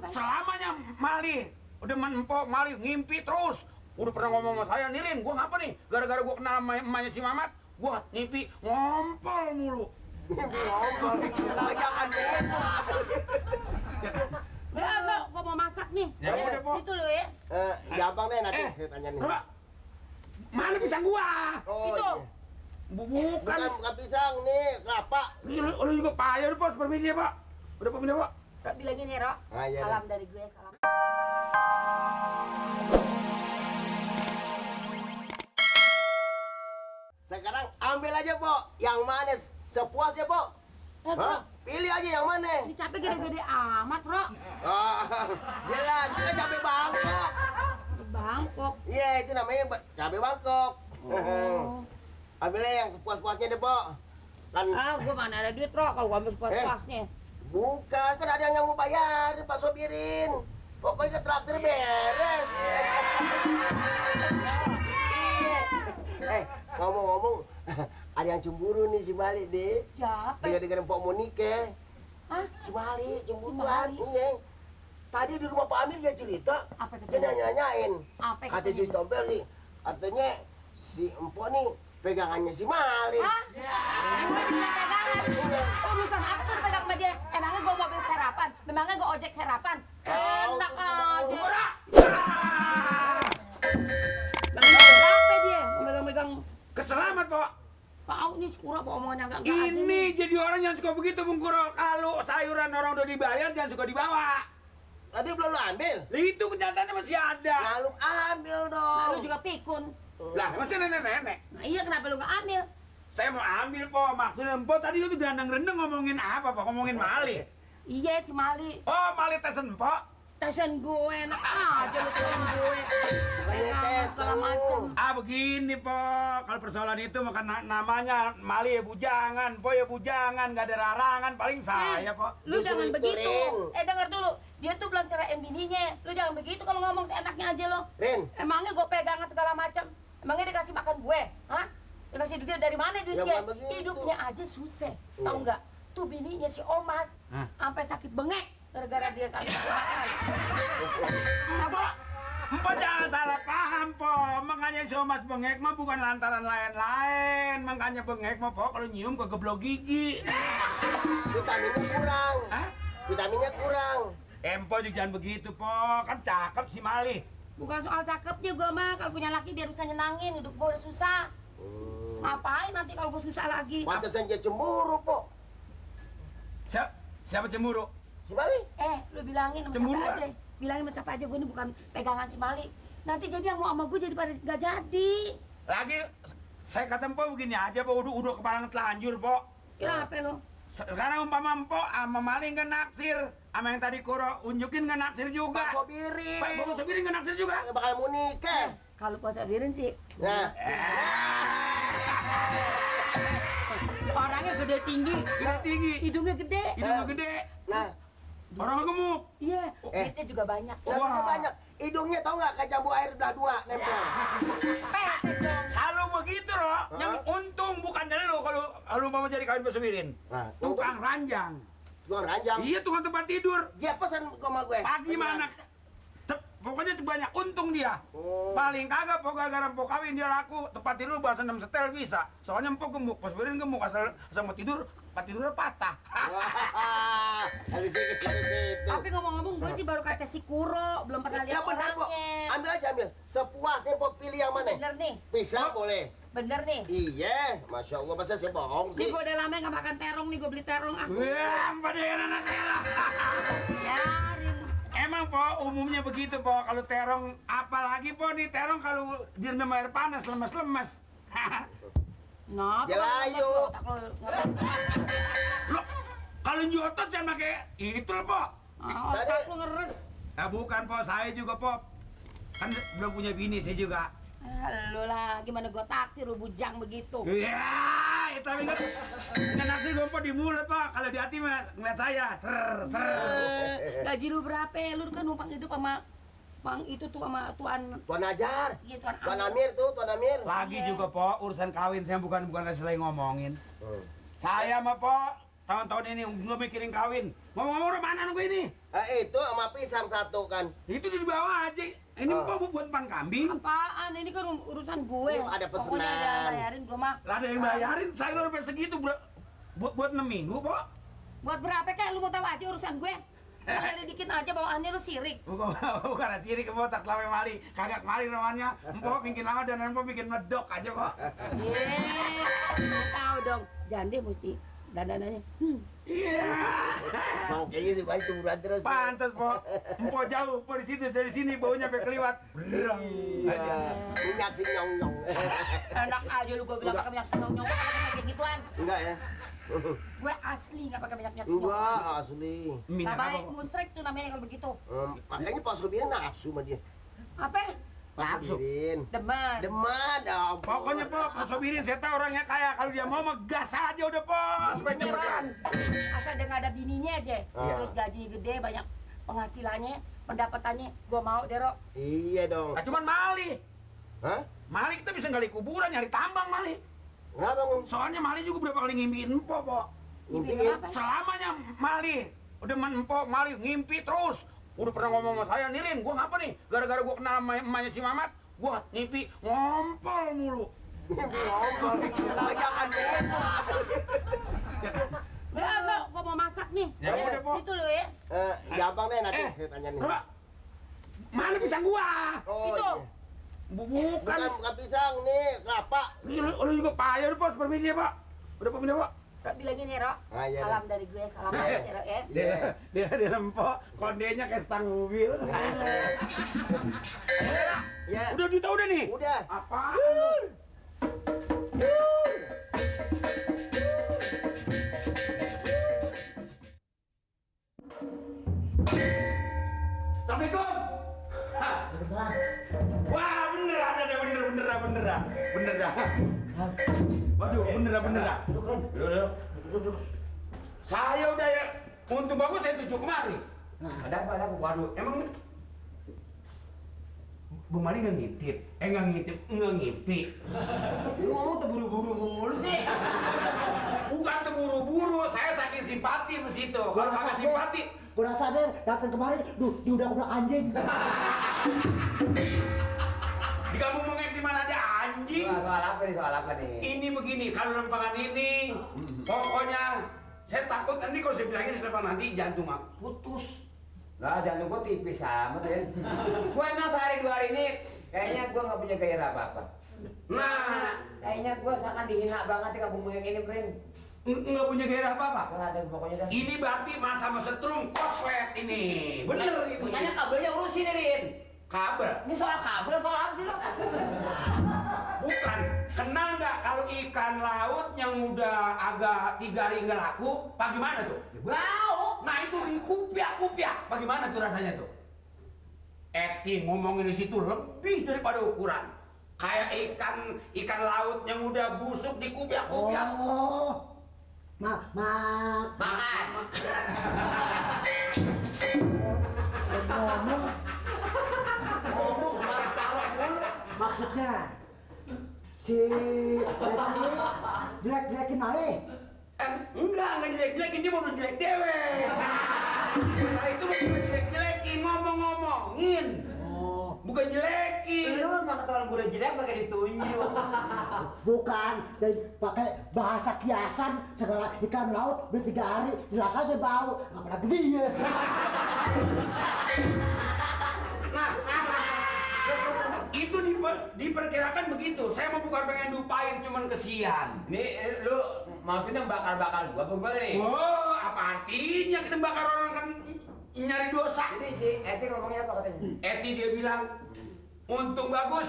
selamanya Mali. Udah menempok Mali, ngimpi terus. Udah pernah ngomong sama saya, Nirin, gua ngapa nih? Gara-gara gua kenal sama emaknya si Mamat, gua ngimpi ngompol mulu. Ngompol, jangan Udah, gua mau masak nih. Ya udah, Po. Itu loh ya. Gampang deh nanti saya tanya nih. Coba, mana pisang gua? Oh, Itu. iya. Bukan. Bukan pisang nih, kelapa. Lu juga payah, udah, Pos. Permisi ya, Pak. Udah, Pak, Pak. Bilangin ya, Ro. Ah, iya, Salam dari gue, salam. Sekarang ambil aja, Po. Yang manis sepuasnya, Po. Bro, Pilih aja yang mana. ini capek gede-gede amat, Bro. Jelas, itu cabai Bangkok. Bangkok. Iya, itu namanya cabai Bangkok. Oh. Ambilnya yang sepuas-puasnya deh, Po. Kan Gua mana ada duit, Ro, kalau gua ambil pas-pasnya. bukan, kan ada yang mau bayar, Pak Sobirin. Pokoknya traktir beres. Ngomong-ngomong, ada yang cemburu nih si Mali deh. Siapa? Dengar-dengar Mpok mau nikah. Hah? Si Mali Si cemburuan. Mali? Iya. Tadi di rumah Pak Amir dia cerita. Apa Dia nanya-nanyain. Apa Kata si Stompel sih, katanya si Mpok nih pegangannya si Mali. Hah? Gue dibilang pegangan. Urusan apa tuh pegang sama dia? Emangnya gue mobil serapan? Memangnya gue ojek serapan? Enak aja. Berapa dia? Megang-megang. Keselamat, Pak. Tahu nih Kuro omongannya enggak aja Ini nih. jadi orang yang suka begitu, Bung Kuro. Kalau sayuran orang udah dibayar, jangan suka dibawa. Tadi belum lu ambil. Lah itu kenyataannya masih ada. Nah, lu ambil dong. Nah, lu juga pikun. Lah, masih nenek-nenek. Nah iya kenapa lu nggak ambil? Saya mau ambil, Po. Maksudnya, Po, tadi itu dandang-rendeng ngomongin apa, Po? Ngomongin Mali. Iya si Mali. Oh, Mali tesen, Po. Tesen gue enak aja lu tesen gue. Pegangan segala macem. Begini, Po. Kalau persoalan itu makan namanya Mali ya bujangan, Po ya bujangan, nggak ada larangan, paling saya, Po. Lu Justru jangan itu, begitu. Rin. Dengar dulu. Dia tuh belum ceraiin bininya. Lu jangan begitu kalau ngomong seenaknya aja lo. Rin, Emangnya gue pegangan segala macam? Emangnya dikasih makan gue? Hah? Dikasih duit dari mana duitnya? Ya, bukan begitu. Hidupnya aja susah. Iya. Tahu nggak? Tuh bininya si Omas Hah? sampai sakit bengek gara-gara dia kasih makan. Apa? Empo jangan salah paham, Po. Makanya si Mas bengek mah bukan lantaran lain-lain. Makanya bengek mah, Po, kalau nyium kegeblok gigi. vitaminnya kurang. Hah? Vitaminnya kurang. Empo juga jangan begitu, Po. Kan cakep si Mali. Bukan soal cakepnya gue mah. Kalau punya laki biar bisa nyenangin. Hidup gue udah susah. Ngapain nanti kalau gue susah lagi? Pantesan dia cemburu, Po. Siapa cemburu? Si Mali. Lu bilangin sama Cemburu, siapa aja. Bilangin sama siapa aja, gue ini bukan pegangan si Mali. Nanti jadi yang mau sama gue jadi pada gak jadi. Lagi saya kata Empo begini aja, Po. Udah kepala telanjur, Po. Kenapa lo? Sekarang umpama Empo sama Mali nggak naksir, sama yang tadi Kuro unjukin nggak naksir juga. Pak Sobirin. Pak Sobirin nggak naksir juga. Bakal mau nikah. Kalau puasa birin sih, Nah, orangnya gede tinggi, Gede tinggi, hidungnya gede. hidungnya gede, nah, orang gemuk. Iya, duitnya juga banyak. hidungnya banyak. Hidungnya tau nggak kayak jambu air udah dua nempel. Pesek dong. Kalau begitu loh, yang untung bukan dari lo kalau mau jadi kawin Pak Sobirin. Nah, Tukang ranjang. Tukang ranjang. Iya, tukang tempat tidur. Dia pesan sama gue. Pagi mana? Pokoknya banyak untung dia. Paling kagak pokoknya gara-gara Empok kawin dia laku. Tempat tidur bahasa 6 setel bisa. Soalnya Empok gemuk, Pas Sobirin gemuk, asal mau tidur, tempat tidurnya patah. Wah, habis itu. Tapi ngomong-ngomong, gue sih baru kata si Kuro, belum pernah lihat Ya benar, Po. orangnya. Ambil aja, ambil. Sepuasnya, Po, pilih yang mana? Bener nih, Pisang boleh. bener nih. Iya, Masya Allah, masa saya bohong Nih sih? gue udah lama nggak makan terong nih, gue beli terong ah. Wah, pada anak terong. Yarin. Emang, Po, umumnya begitu, Po. Kalau terong, apalagi, Po, nih terong kalau direndam air panas, lemes-lemes. Nah, Jelayu. Loh, kalau nyotos jangan pakai itu loh, Po. Otak lu ngeres. Bukan, Po. Saya juga, Po. Kan belum punya bini, saya juga. Lu lah, gimana gue taksir lu bujang begitu. Iya, tapi kan naksir gue, Po, di mulut, Po. Kalau di hati mah ngeliat saya, Gaji lu berapa? Lu kan numpang hidup sama Bang itu tuh sama Tuan Tuan Ajar. iya Tuan Tuan Amir. Amir tuh, Tuan Amir. Lagi Iya. juga, Po, urusan kawin saya bukan lagi ngomongin. Saya mah, Po, tahun-tahun ini gue mikirin kawin. Mau mana gue ini? Itu sama pisang satu kan. Itu di bawah aja. Ini buat pan kambing. Apaan? Ini kan urusan gue. Ini ada pesenan. Pokoknya ada bayarin gue mah. Lah ada yang bayarin, sayur sampai segitu buat 6 minggu, Pok. Buat berapa kayak lu mau tahu aja urusan gue? Boleh dikit aja bawaannya lu sirik. Bukan sirik ke botak selama mari. Kagak kemari namanya. Empok bikin lama dan empok bikin medok aja kok. Tahu dong. Jande mesti dandanannya. Iya. Makanya si bayi cemburuan terus. Pantes, Pok. Empok jauh, Pok di situ, dari sini baunya sampai keliwat. Berang aja. Minyak si nyong-nyong. Enak aja lu gue bilang pakai minyak senyong-nyong. Gue pakai kayak gituan. Enggak ya? Gue asli nggak pakai minyak senyong. Enggak, asli. Minyak Nah, apa, baik, Pok? musrik tuh namanya kalau begitu. Makanya Pak Sobirin nafsu sama dia. Apa? Pak Nafsu? Sobirin. Demen. Deman, dah. Pokoknya, Pok, Pak Sobirin saya tahu orangnya kaya. Kalau dia mau gas aja udah, Pok. Supaya cepetan. Asal dia nggak ada bininya aja. Terus gaji gede, banyak penghasilannya, pendapatannya. Gue mau deh, Rok. Iya dong. Nah, cuman Mali. Hah? Mali kita bisa gali kuburan, nyari tambang, Mali. Kenapa, Bang? Soalnya Mali juga berapa kali ngimpiin Empok, Pok. Ngimpiin? Apa? Selamanya Mali. Udah Empok, Mali ngimpi terus. Udah pernah ngomong sama saya, Nirin, gua ngapa nih? Gara-gara gua kenal sama emaknya si Mamat, gua ngimpi ngompol mulu. Ngompol. Jangan Udah, Rok, gue mau masak nih. Ya udah, Pok. Itu loh ya. Gampang deh nanti saya tanya nih. Coba. Mana pisang gua? Oh, Itu. iya. Bukan. Bukan pisang nih, kelapa. Lu juga payah, udah, Pok. Permisi ya, Pak. Udah, Pak, Pak. Rok bilangin ya, Rok. Ah, iya, Salam dari gue, salam dari si Rok ya. Dia lempok, kondenya kayak stang mobil. Ya. Udah ditahu udah nih. Udah. Apaan? Assalamualaikum. Wah, bener ada deh, bener dah. Waduh, bener dah. Duduk. Saya udah ya, untuk bagus saya tuju kemari. Ada apa? Waduh, emang Bu Mali nggak ngintip? Nggak ngimpi. Lu ngomong terburu-buru mulu sih. Bukan terburu-buru, saya saking simpati sama situ. Kalau kagak simpati, Gua sadar datang kemarin, dia udah anjing. di kampung mengek di mana ada anjing. Soal apa nih? Ini begini, kalau lempangan ini, pokoknya saya takut nanti kalau saya bilangin selepas nanti jantung aku putus. Lah jantung gua tipis amat ya. Gua emang sehari 2 hari ini kayaknya gua nggak punya gairah apa-apa. Nah, Kayaknya gua seakan dihina banget di kampung yang ini, Prin. nggak punya gairah apa-apa. Gua ada pokoknya dah. Ini berarti masa setrum koslet ini. Bener ini. Makanya kabelnya urusin nih, Rin. Kabel. Ini soal kabel, soal apa sih lo? Bukan. Kenal nggak kalau ikan laut yang udah agak 3 hari nggak laku, bagaimana tuh? Bau. Nah itu kupiak. Bagaimana tuh rasanya tuh? Acting ngomongin di situ lebih daripada ukuran. Kayak ikan laut yang udah busuk di kupiak-kupiak. Oh, Makan. ngomong, maksudnya si jelek-jelekin Ale. Enggak jelek-jelekin, dia mau jelek dewe. Masalah itu bukan jelek-jelekin, ngomong-ngomongin. Oh, Bukan jelekin. Lu emang kata orang gua udah jelek pakai ditunjuk. bukan, dan pakai bahasa kiasan segala ikan laut udah 3 hari jelas aja bau, apalagi dia. Nah, itu diperkirakan begitu. Saya mau bukan pengen lupain, cuman kesian. Nih lu maksudnya bakar-bakar gua apa nih? Oh, apa artinya kita bakar orang kan nyari dosa? Jadi si Eti ngomongnya apa katanya? Eti dia bilang, untung bagus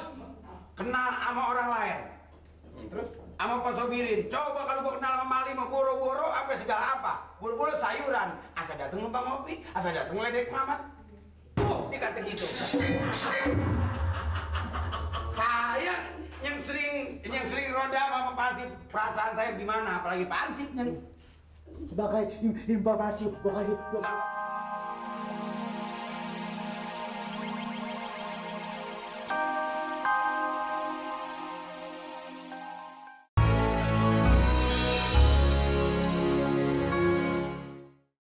kenal sama orang lain. Terus? Sama Pak Sobirin. Coba kalau gua kenal sama Mali, sama boro-boro, apa segala apa. Boro-boro sayuran. Asal dateng numpang ngopi, asal dateng ngeledek Mamat. Tuh, dikata gitu. Saya yang sering roda sama Pansip, perasaan saya gimana, apalagi Pansip yang Sebagai informasi, gua kasih